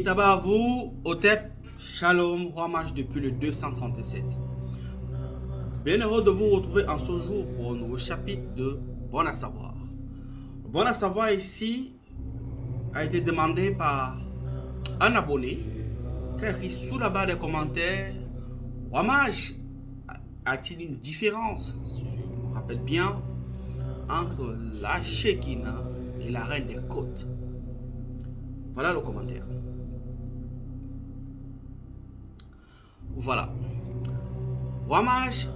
Itaba à vous, Otep, Shalom, Roi Mage depuis le 237. Bien heureux de vous retrouver en ce jour pour un nouveau chapitre de Bon à savoir. Bon à savoir ici a été demandé par un abonné qui a écrit sous la barre des commentaires: Roi Mage, a-t-il une différence, si je me rappelle bien, entre la Shekinah et la Reine des Côtes? Voilà le commentaire. Voilà. Roi Mage,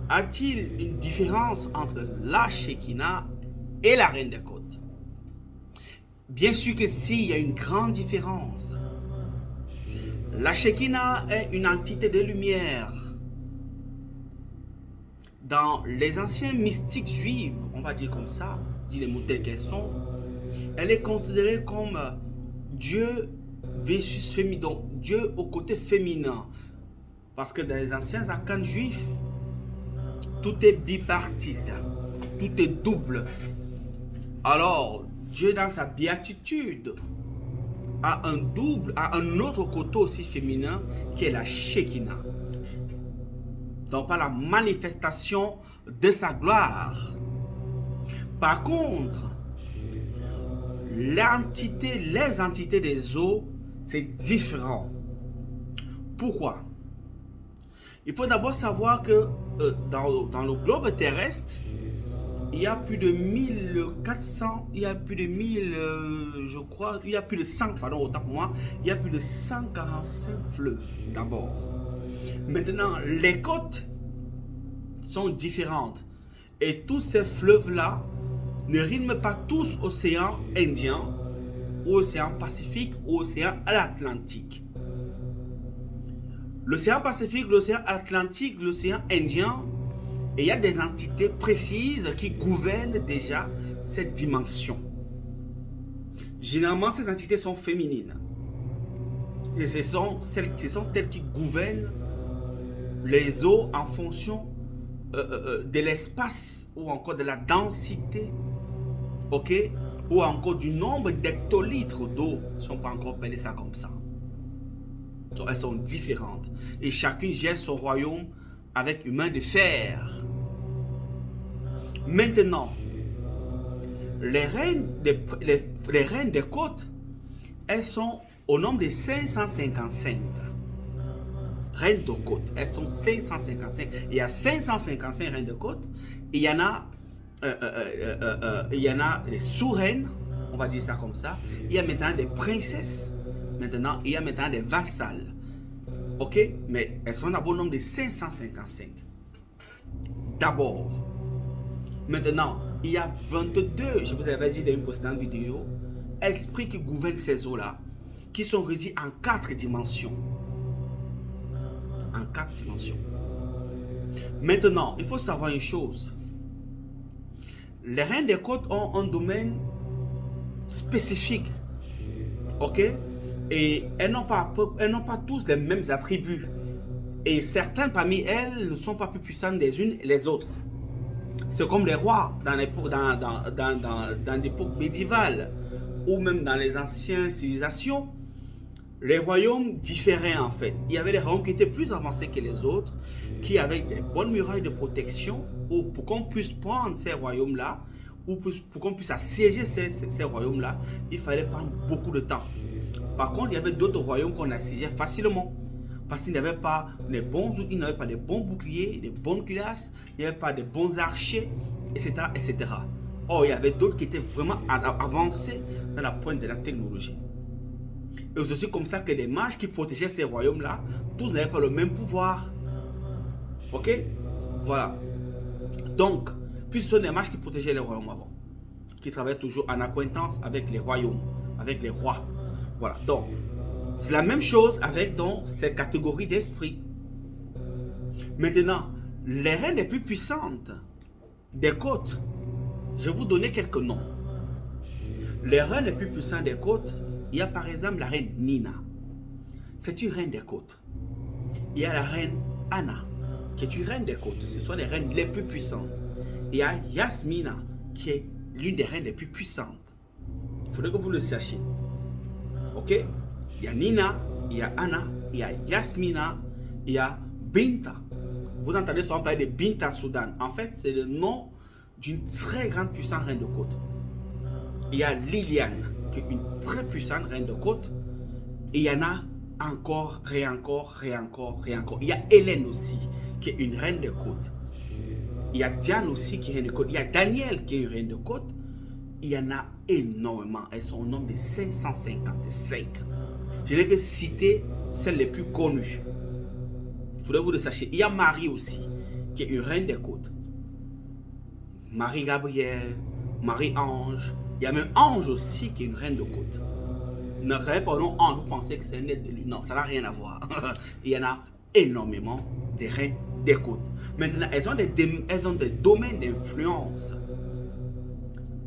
a-t-il une différence entre la Shekinah et la Reine des Côtes? Bien sûr que si, il y a une grande différence. La Shekinah est une entité de lumière. Dans les anciens mystiques juifs, on va dire comme ça, dit les mots tels qu'elles sont, elle est considérée comme Dieu versus féminin, donc Dieu au côté féminin. Parce que dans les anciens arcanes juifs, tout est bipartite, tout est double. Alors, Dieu dans sa béatitude a un double, a un autre côté aussi féminin qui est la Shekinah. Donc par la manifestation de sa gloire. Par contre, les entités des eaux, c'est différent. Pourquoi? Il faut d'abord savoir que dans le globe terrestre, il y a plus de 1400, il y a plus de 1000, je crois, il y a plus de 100, pardon, autant pour moi, il y a plus de 145 fleuves d'abord. Maintenant, les côtes sont différentes. Et tous ces fleuves-là ne riment pas tous océan Indien, ou océan Pacifique, ou océan Atlantique. L'océan Pacifique, l'océan Atlantique, l'océan Indien, et il y a des entités précises qui gouvernent déjà cette dimension. Généralement, ces entités sont féminines. Et ce sont celles qui gouvernent les eaux en fonction de l'espace ou encore de la densité, ok, ou encore du nombre d'hectolitres d'eau, si on peut encore appeler ça comme ça. Donc, elles sont différentes et chacune gère son royaume avec une main de fer. Maintenant, les reines des côtes, elles sont au nombre de 555. Reines de côte, elles sont 555. Il y a 555 reines de côte. Il y en a, les sous-reines, on va dire ça comme ça. Il y a maintenant des princesses. Maintenant, il y a maintenant des vassales. Ok, mais elles sont d'abord au nombre de 555. D'abord. Maintenant, il y a 22, je vous avais dit dans une précédente vidéo, esprits qui gouvernent ces eaux-là, qui sont régis en 4 dimensions. En 4 dimensions. Maintenant, il faut savoir une chose. Les reines des côtes ont un domaine spécifique. Ok? Et elles n'ont pas tous les mêmes attributs. Et certaines parmi elles ne sont pas plus puissantes les unes et les autres. C'est comme les rois dans l'époque médiévale ou même dans les anciennes civilisations. Les royaumes différaient en fait. Il y avait des royaumes qui étaient plus avancés que les autres, qui avaient des bonnes murailles de protection, ou pour qu'on puisse prendre ces royaumes-là, ou pour qu'on puisse assiéger ces royaumes-là, il fallait prendre beaucoup de temps. Par contre, il y avait d'autres royaumes qu'on assiégeait facilement. Parce qu'ils n'avaient pas les bons outils, ils n'avaient pas de bons boucliers, de bonnes cuirasses, il n'y avait pas de bons archers, etc., etc. Or, il y avait d'autres qui étaient vraiment avancés dans la pointe de la technologie. Et c'est aussi comme ça que les mages qui protégeaient ces royaumes-là, tous n'avaient pas le même pouvoir. Ok? Voilà. Donc, puis ce sont les mages qui protégeaient les royaumes avant, qui travaillaient toujours en acquaintance avec les royaumes, avec les rois. Voilà. Donc, c'est la même chose avec donc, ces catégories d'esprits. Maintenant, les reines les plus puissantes des côtes, je vais vous donner quelques noms. Les reines les plus puissantes des côtes, il y a par exemple la reine Nina. C'est une reine des côtes. Il y a la reine Anna, qui est une reine des côtes. Ce sont les reines les plus puissantes. Il y a Yasmina, qui est l'une des reines les plus puissantes. Il faudrait que vous le sachiez. Ok? Il y a Nina, il y a Anna, il y a Yasmina, il y a Binta. Vous entendez souvent parler de Binta Soudan. En fait, c'est le nom d'une très grande puissante reine de côte. Il y a Liliane, qui est une très puissante reine de côte. Et il y en a encore, réencore. Il y a Hélène aussi, qui est une reine de côte. Il y a Diane aussi, qui est reine de côte. Il y a Danielle, qui est une reine de côte. Il y en a énormément. Elles sont au nombre de 555. Je n'ai que citer celles les plus connues. Il faudrait que vous le sachiez. Il y a Marie aussi, qui est une reine des côtes. Marie-Gabrielle, Marie-Ange. Il y a même Ange aussi, qui est une reine de côte. Ne regardez pas le nom Ange, vous pensez que c'est un être de lui. Non, ça n'a rien à voir. Il y en a énormément des reines des côtes. Maintenant, elles ont des domaines d'influence.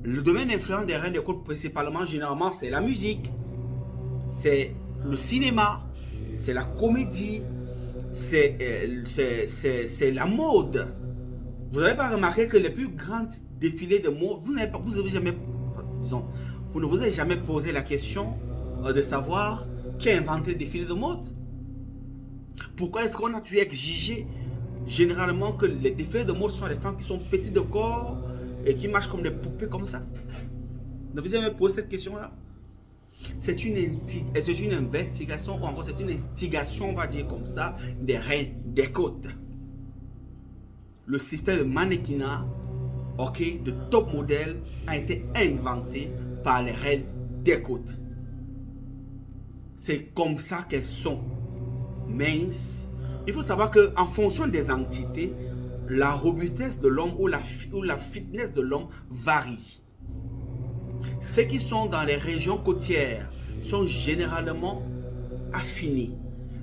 Le domaine d'influence des reines des côtes, principalement, généralement, c'est la musique, c'est le cinéma, c'est la comédie, c'est la mode. Vous n'avez pas remarqué que les plus grands défilés de mode, vous ne vous avez jamais posé la question de savoir qui a inventé le défilé de mode? Pourquoi est-ce qu'on a dû exiger généralement que les défilés de mode sont les femmes qui sont petites de corps et qui marchent comme des poupées comme ça? Ne vous avez jamais posé cette question-là? C'est une investigation, ou encore c'est une instigation, on va dire comme ça, des reines des côtes. Le système de mannequinat, ok, de top modèle, a été inventé par les reines des côtes. C'est comme ça qu'elles sont minces. Il faut savoir qu'en fonction des entités, la robustesse de l'homme ou la fitness de l'homme varie. Ceux qui sont dans les régions côtières sont généralement affinés.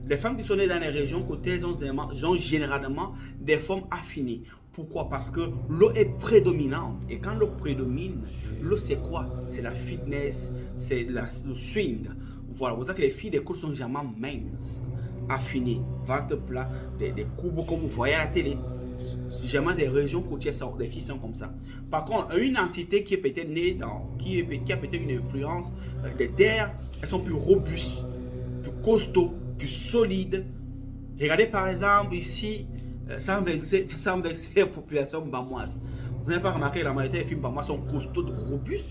Les femmes qui sont nées dans les régions côtières ont généralement des formes affinées. Pourquoi? Parce que l'eau est prédominante. Et quand l'eau prédomine, l'eau c'est quoi? C'est la fitness, c'est le swing. Voilà, vous savez que les filles des côtes sont généralement minces, affinées, ventre plat, des courbes comme vous voyez à la télé. Généralement des régions côtières, les filles sont comme ça. Par contre, une entité qui est peut-être née dans, qui a peut-être une influence des terres, elles sont plus robustes, plus costauds, plus solides. Regardez par exemple ici, 127 populations bamoises. Vous n'avez pas remarqué que la majorité des filles bamoises sont costauds, robustes?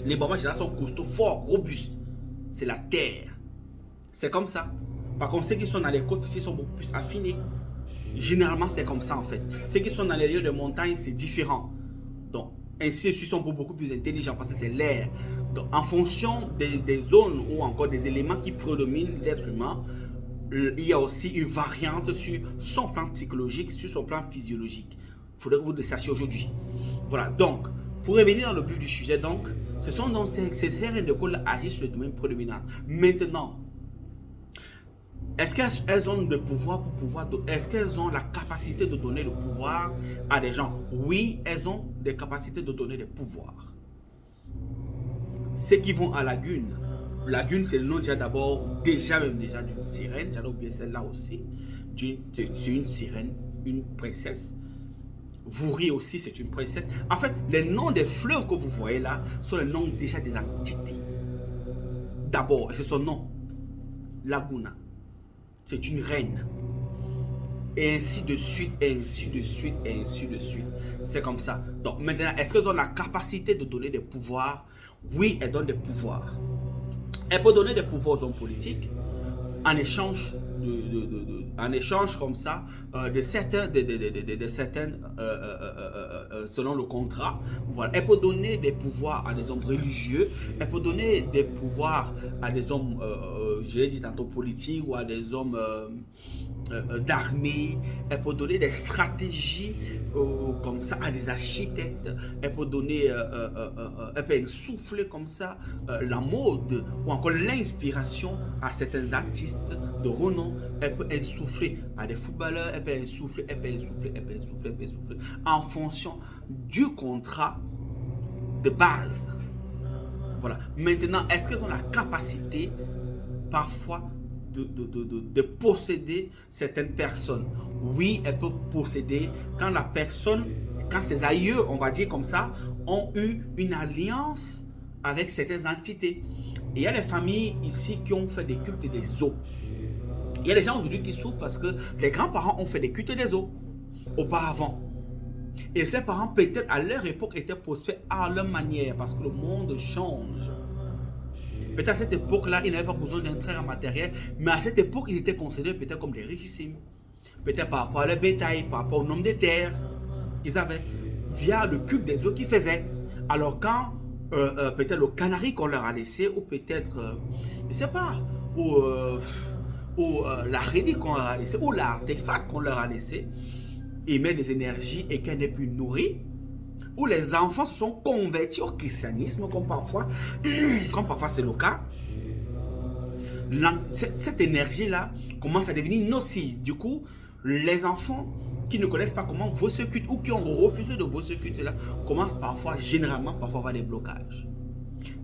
Les bamoises généralement sont costauds, forts, robustes. C'est la terre. C'est comme ça. Par contre, ceux qui sont dans les côtes ici sont beaucoup plus affinés. Généralement, c'est comme ça en fait. Ceux qui sont dans les lieux de montagne, c'est différent. Donc, ainsi de suite, sont beaucoup plus intelligents parce que c'est l'air. Donc, en fonction des zones ou encore des éléments qui prédominent l'être humain, il y a aussi une variante sur son plan psychologique, sur son plan physiologique. Il faudrait que vous le sachiez aujourd'hui. Voilà, donc, pour revenir dans le but du sujet, donc, ce sont donc ces reines de côte agissent sur le domaine prédominant. Maintenant, est-ce qu'elles ont le pouvoir est-ce qu'elles ont la capacité de donner le pouvoir à des gens? Oui, elles ont des capacités de donner des pouvoirs. Ceux qui vont à Lagune, Lagune c'est le nom déjà d'une sirène, j'allais oublier celle-là aussi, c'est une sirène, une princesse. Vouri aussi c'est une princesse. En fait, les noms des fleuves que vous voyez là sont les noms déjà des entités. D'abord, c'est son nom, Laguna. C'est une reine. Et ainsi de suite, et ainsi de suite, et ainsi de suite. C'est comme ça. Donc maintenant, est-ce qu'elles ont la capacité de donner des pouvoirs? Oui, elles donnent des pouvoirs. Elles peuvent donner des pouvoirs aux hommes politiques en échange comme ça de certaines selon le contrat. Voilà. Elle peut donner des pouvoirs à des hommes religieux, elle peut donner des pouvoirs à des hommes je l'ai dit tantôt politiques ou à des hommes d'armée, elle peut donner des stratégies comme ça à des architectes, elle peut donner elle peut insuffler comme ça la mode ou encore l'inspiration à certains artistes de renom, elle peut insuffler à des footballeurs, elle peut insuffler en fonction du contrat de base. Voilà. Maintenant, est-ce qu'elles ont la capacité parfois de posséder certaines personnes? Oui, elles peuvent posséder quand la personne, quand ses aïeux, on va dire comme ça, ont eu une alliance avec certaines entités. Et il y a des familles ici qui ont fait des cultes des eaux. Il y a des gens aujourd'hui qui souffrent parce que les grands-parents ont fait des cultes des eaux auparavant. Et ces parents, peut-être à leur époque, étaient prospères à leur manière parce que le monde change. Peut-être à cette époque-là, ils n'avaient pas besoin d'un train matériel, mais à cette époque, ils étaient considérés peut-être comme des richissimes. Peut-être par rapport à leur bétail, par rapport au nombre de terres qu'ils avaient, via le culte des eaux qu'ils faisaient. Alors quand peut-être le canari qu'on leur a laissé, ou peut-être, je ne sais pas, ou la relique qu'on leur a laissé, ou l'artefact qu'on leur a laissé, émet des énergies et qu'elle n'est plus nourrie, où les enfants se sont convertis au christianisme, comme parfois c'est le cas, cette énergie-là commence à devenir nocive. Du coup, les enfants qui ne connaissent pas comment vouer ce culte ou qui ont refusé de vouer ce culte-là commencent parfois, généralement, parfois avoir des blocages.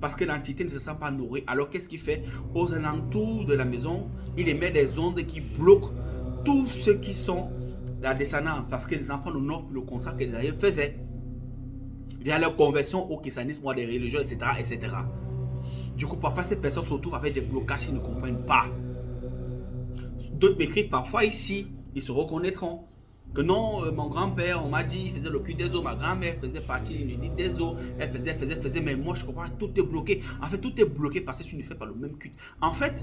Parce que l'entité ne se sent pas nourrie. Alors qu'est-ce qu'il fait? Aux alentours de la maison, il émet des ondes qui bloquent tous ceux qui sont la descendance. Parce que les enfants n'honorent plus le contrat que les aïeux faisaient via leur conversion au christianisme ou à des religions, etc., etc. Du coup, parfois, ces personnes se retrouvent avec des blocages qu'ils ne comprennent pas. D'autres m'écrivent parfois ici, ils se reconnaîtront. Que non, mon grand-père, on m'a dit, il faisait le culte des eaux, ma grand-mère faisait partie de l'unité des eaux, elle faisait, mais moi je comprends, tout est bloqué. En fait, tout est bloqué parce que tu ne fais pas le même culte. En fait,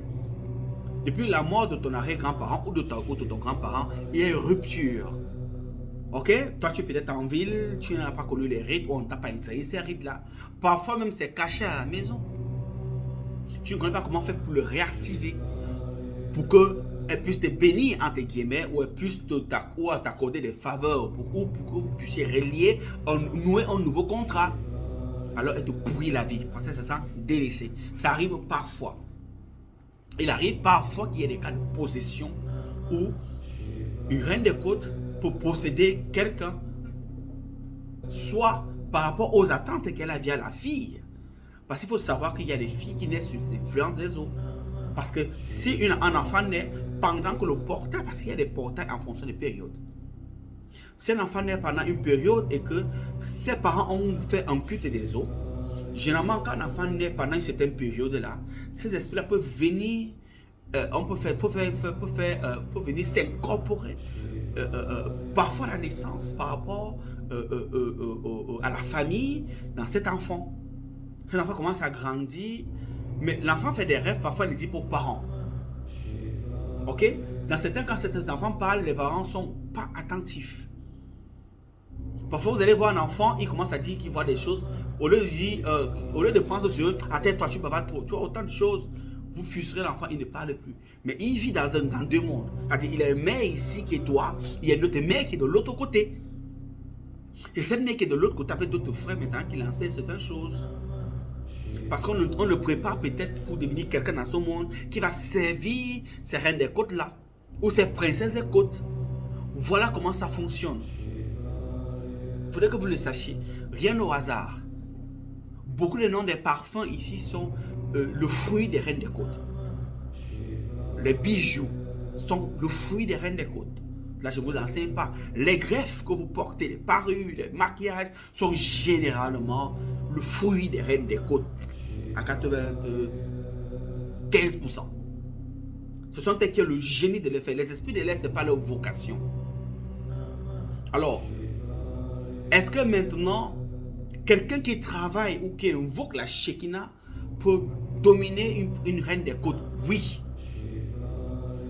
depuis la mort de ton arrière-grand-parent ou de ton grand-parent, il y a une rupture. Ok? Toi, tu es peut-être en ville, tu n'as pas connu les rites, ou on ne t'a pas essayé ces rites-là. Parfois même, c'est caché à la maison. Tu ne connais pas comment faire pour le réactiver, pour qu'elle puisse te bénir, entre guillemets, ou elle puisse t'accorder des faveurs, pour que vous puissiez relier, nouer un nouveau contrat. Alors elle te pourrit la vie, parce que c'est ça, délaissé. Ça arrive parfois. Il arrive parfois qu'il y ait des cas de possession, où une reine des côtes peut posséder quelqu'un, soit par rapport aux attentes qu'elle a via la fille. Parce qu'il faut savoir qu'il y a des filles qui naissent sous les influences des eaux. Parce que si un enfant naît pendant que le portail, parce qu'il y a des portails en fonction des périodes. Si un enfant naît pendant une période et que ses parents ont fait un culte des eaux, généralement quand un enfant naît pendant une certaine période-là, ces esprits-là peuvent venir, peut venir s'incorporer parfois à la naissance par rapport à la famille dans cet enfant. Cet enfant commence à grandir, mais l'enfant fait des rêves, parfois il les dit aux parents. Ok? Dans certains cas, certains enfants parlent, les parents ne sont pas attentifs. Parfois, vous allez voir un enfant, il commence à dire qu'il voit des choses. Au lieu de dire, au lieu de prendre sur eux, attends-toi, tu vas trop, tu vois autant de choses. Vous frustrez l'enfant, il ne parle plus. Mais il vit dans deux mondes. C'est-à-dire, il y a une mère ici qui est toi, il y a une autre mère qui est de l'autre côté. Et cette mère qui est de l'autre côté avec d'autres frères maintenant qui enseignent certaines choses. Parce qu'on le prépare peut-être pour devenir quelqu'un dans ce monde qui va servir ces reines des côtes là, ou ces princesses des côtes. Voilà comment ça fonctionne. Il faudrait que vous le sachiez. Rien au hasard. Beaucoup de noms des parfums ici sont le fruit des reines des côtes. Les bijoux sont le fruit des reines des côtes. Là, je ne vous enseigne pas. Les greffes que vous portez, les parures, les maquillages sont généralement le fruit des reines des côtes. À 95%. Ce sont eux qui ont le génie de les faire. Les esprits de l'air, ce n'est pas leur vocation. Alors, est-ce que maintenant, quelqu'un qui travaille ou qui invoque la Shekinah peut dominer une reine des côtes? Oui.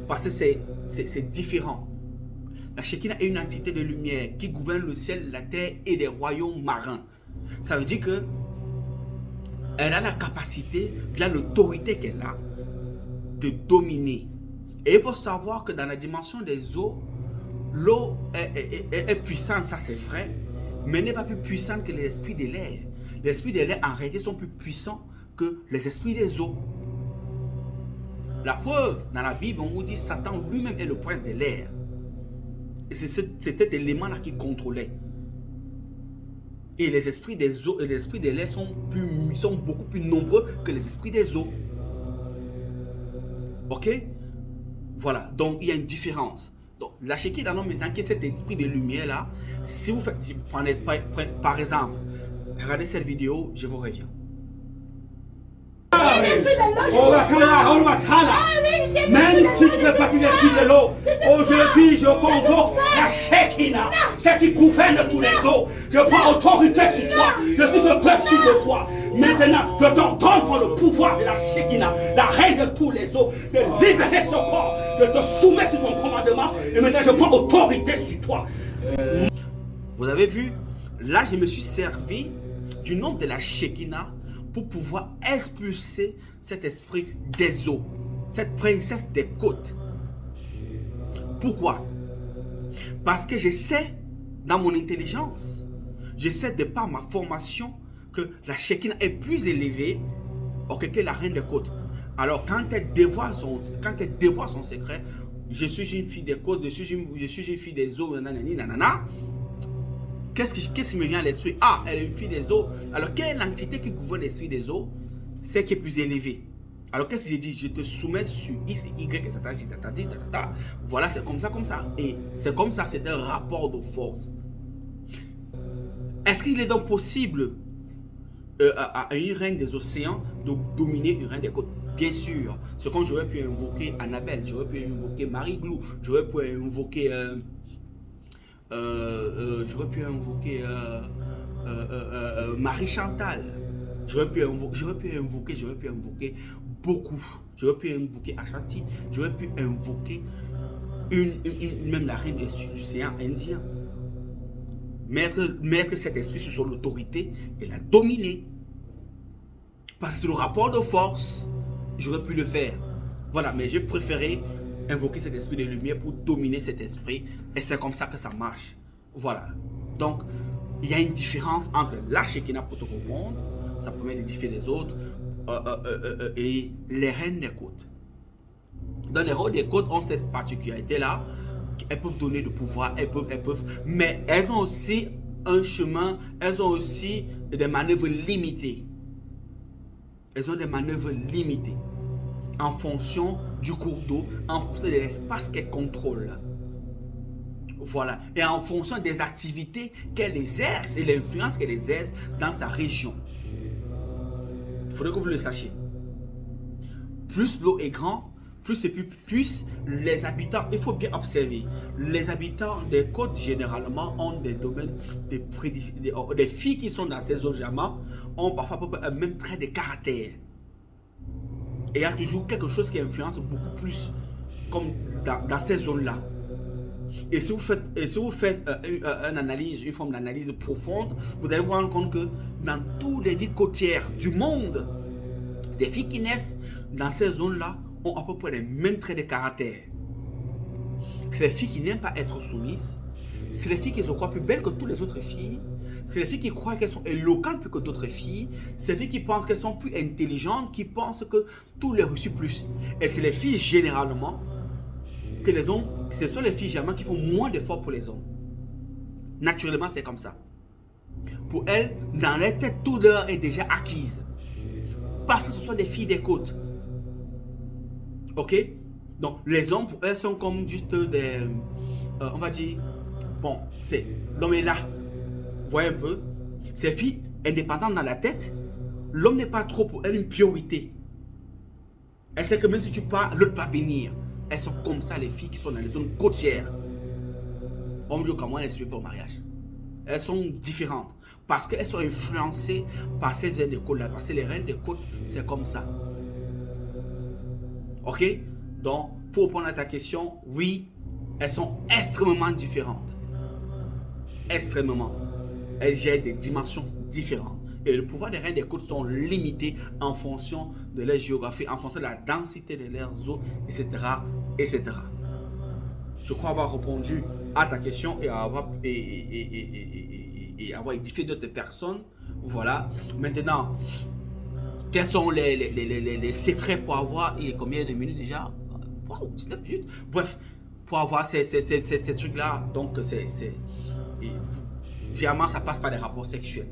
Parce que c'est différent. La Shekinah est une entité de lumière qui gouverne le ciel, la terre et les royaumes marins. Ça veut dire que elle a la capacité, via l'autorité qu'elle a, de dominer. Et il faut savoir que dans la dimension des eaux, l'eau est puissante, ça c'est vrai, mais n'est pas plus puissante que les esprits de l'air. Les esprits de l'air en réalité sont plus puissants que les esprits des eaux. La preuve, dans la Bible, on vous dit Satan lui-même est le prince de l'air. Et c'est cet élément-là qui contrôlait. Et les esprits des eaux et les esprits de l'air sont beaucoup plus nombreux que les esprits des eaux. Ok? Voilà, donc il y a une différence. Donc la Shekinah maintenant qui est cet esprit de lumière là, si vous faites, par exemple, regardez cette vidéo, je vous reviens. Même si tu fais partie des filles de l'eau, aujourd'hui je convoque la Shekinah, celle qui gouverne tous les eaux. Je prends autorité sur toi, je suis au-dessus de toi. Maintenant, je t'ordonne par le pouvoir de la Shekinah, la reine de tous les eaux, de libérer son corps. Je te soumets sous son commandement et maintenant je prends autorité sur toi. Vous avez vu, là je me suis servi du nom de la Shekinah pour pouvoir expulser cet esprit des eaux, cette princesse des côtes. Pourquoi? Parce que je sais, dans mon intelligence, je sais de par ma formation que la Shekinah est plus élevée que la reine des côtes. Alors quand elle dévoile son secret, je suis une fille des côtes, je suis une fille des eaux, nanana. Qu'est-ce qui me vient à l'esprit? Ah, elle est une fille des eaux. Alors, quelle est l'entité qui gouverne l'esprit des eaux? C'est qui est plus élevée. Alors, qu'est-ce que j'ai dit? Je te soumets sur X, Y, etc. Voilà, c'est comme ça. Et c'est comme ça, c'est un rapport de force. Est-ce qu'il est donc possible à une reine des océans de dominer une reine des côtes? Bien sûr. C'est comme j'aurais pu invoquer Annabelle, j'aurais pu invoquer Marie-Glou, j'aurais pu invoquer... j'aurais pu invoquer Marie Chantal. J'aurais pu invoquer beaucoup. J'aurais pu invoquer Ashanti. J'aurais pu invoquer même la reine du océan Indien. Mettre cet esprit sur son autorité et la dominer. Parce que c'est le rapport de force, j'aurais pu le faire. Voilà, mais j'ai préféré invoquer cet esprit de lumière pour dominer cet esprit, et c'est comme ça que ça marche. Voilà. Donc, il y a une différence entre la Shekinah pour te répondre, ça permet d'édifier les autres, et les reines des côtes. Dans les reines des côtes, on sait cette particularité-là, elles peuvent donner le pouvoir, elles peuvent, mais elles ont aussi un chemin, elles ont aussi des manœuvres limitées. Elles ont des manœuvres limitées en fonction du cours d'eau, en fonction de l'espace qu'elle contrôle. Voilà. Et en fonction des activités qu'elle exerce et l'influence qu'elle exerce dans sa région. Il faudrait que vous le sachiez. Plus l'eau est grande, plus les habitants, il faut bien observer, les habitants des côtes généralement ont des domaines, des filles qui sont dans ces zones ont parfois un même trait de caractère. Et il y a toujours quelque chose qui influence beaucoup plus, comme dans ces zones-là. Et si vous faites une forme d'analyse profonde, vous allez vous rendre compte que dans toutes les villes côtières du monde, les filles qui naissent dans ces zones-là ont à peu près les mêmes traits de caractère. C'est les filles qui n'aiment pas être soumises. C'est les filles qui se croient plus belles que toutes les autres filles. C'est les filles qui croient qu'elles sont éloquentes plus que d'autres filles. C'est les filles qui pensent qu'elles sont plus intelligentes, qui pensent que tout les reçu plus. Et c'est les filles généralement que les hommes, ce sont les filles généralement qui font moins d'efforts pour les hommes. Naturellement, c'est comme ça. Pour elles, dans leur tête, tout l'heure est déjà acquise. Parce que ce sont des filles des côtes. Ok? Donc, les hommes, pour elles, sont comme juste des... on va dire... Bon, c'est... Non mais là, vous voyez un peu, ces filles indépendantes dans la tête, l'homme n'est pas trop pour elle une priorité. Elle sait que même si tu pars, l'autre va venir. Elles sont comme ça, les filles qui sont dans les zones côtières. On me dit comment elles ne suivent pas au mariage. Elles sont différentes. Parce qu'elles sont influencées par ces reines de côte là. Parce que les reines de côte, c'est comme ça. Ok? Donc, pour répondre à ta question, oui, elles sont extrêmement différentes. Extrêmement. Elles gèrent des dimensions différentes. Et le pouvoir des reines des côtes sont limités en fonction de leur géographie, en fonction de la densité de leurs eaux, etc., etc. Je crois avoir répondu à ta question et avoir édifié d'autres personnes. Voilà. Maintenant, quels sont les secrets pour avoir, il y a combien de minutes déjà? Wow, 19 minutes. Bref, pour avoir ces trucs-là, donc généralement ça passe par des rapports sexuels.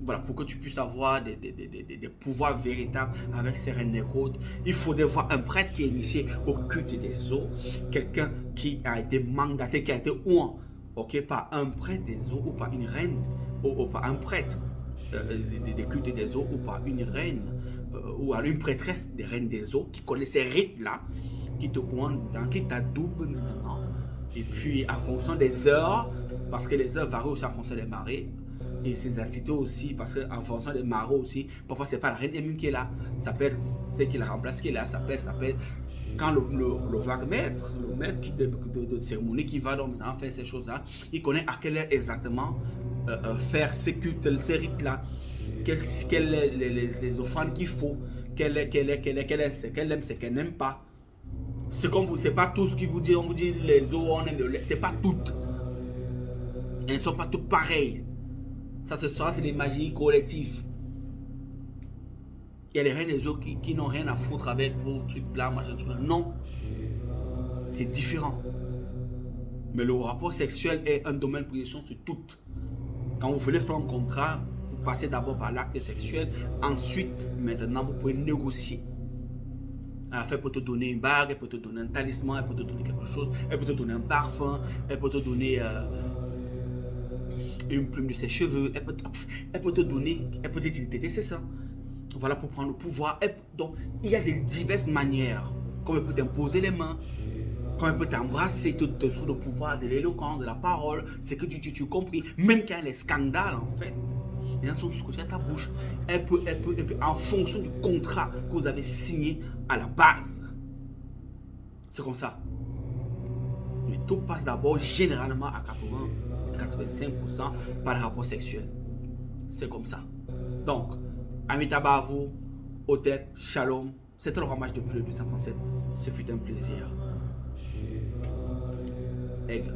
Voilà, pour que tu puisses avoir des pouvoirs véritables avec ces reines des côtes, il faudrait voir un prêtre qui est initié au culte des eaux, quelqu'un qui a été mandaté, qui a été oint, ok, par un prêtre des eaux ou par une reine, ou par un prêtre des cultes des eaux ou par une reine ou à une prêtresse des reines des eaux qui connaît ces rites-là, qui te coincent dedans, qui t'adoube maintenant. Et puis, en fonction des heures, parce que les heures varient aussi en fonction des marées, et ces entités aussi, parce qu'en fonction des marées aussi, parfois c'est pas la reine elle-même qui est là, ça peut être celle qui la remplace qui est là, ça peut être quand le vague maître, le maître de cérémonie qui va donc maintenant faire ces choses-là, il connaît à quelle heure exactement faire ces cultes, ces rites-là, quelles les offrandes qu'il faut, qu'elle aime, c'est qu'elle n'aime pas. C'est comme vous, c'est pas tout ce qui vous dit, on vous dit les eaux, on aime le lait, c'est pas toutes. Elles ne sont pas toutes pareilles. Ça, c'est l'imagerie collective. Il y a les reines des eaux qui n'ont rien à foutre avec vos trucs blancs, machin, truc. Non. C'est différent. Mais le rapport sexuel est un domaine de prédiction sur toutes. Quand vous voulez faire un contrat, vous passez d'abord par l'acte sexuel. Ensuite, maintenant, vous pouvez négocier. À la fin, elle peut te donner une bague, elle peut te donner un talisman, elle peut te donner quelque chose, elle peut te donner un parfum, elle peut te donner une plume de ses cheveux, elle peut te donner, elle peut t'utiliser, c'est ça. Voilà, pour prendre le pouvoir. Donc, il y a des diverses manières. Comme elle peut t'imposer les mains, comme elle peut t'embrasser, te souffler le pouvoir de l'éloquence, de la parole, c'est que tu compris. Même quand il y a les scandales, en fait, les gens sont sous à ta bouche. Elle peut, en fonction du contrat que vous avez signé à la base. C'est comme ça. Mais tout passe d'abord, généralement, à 80-85% par le rapport sexuel. C'est comme ça. Donc, Amitabha à vous, Hotep, Shalom. C'était le ramage depuis le 237. Ce fut un plaisir. Aigle.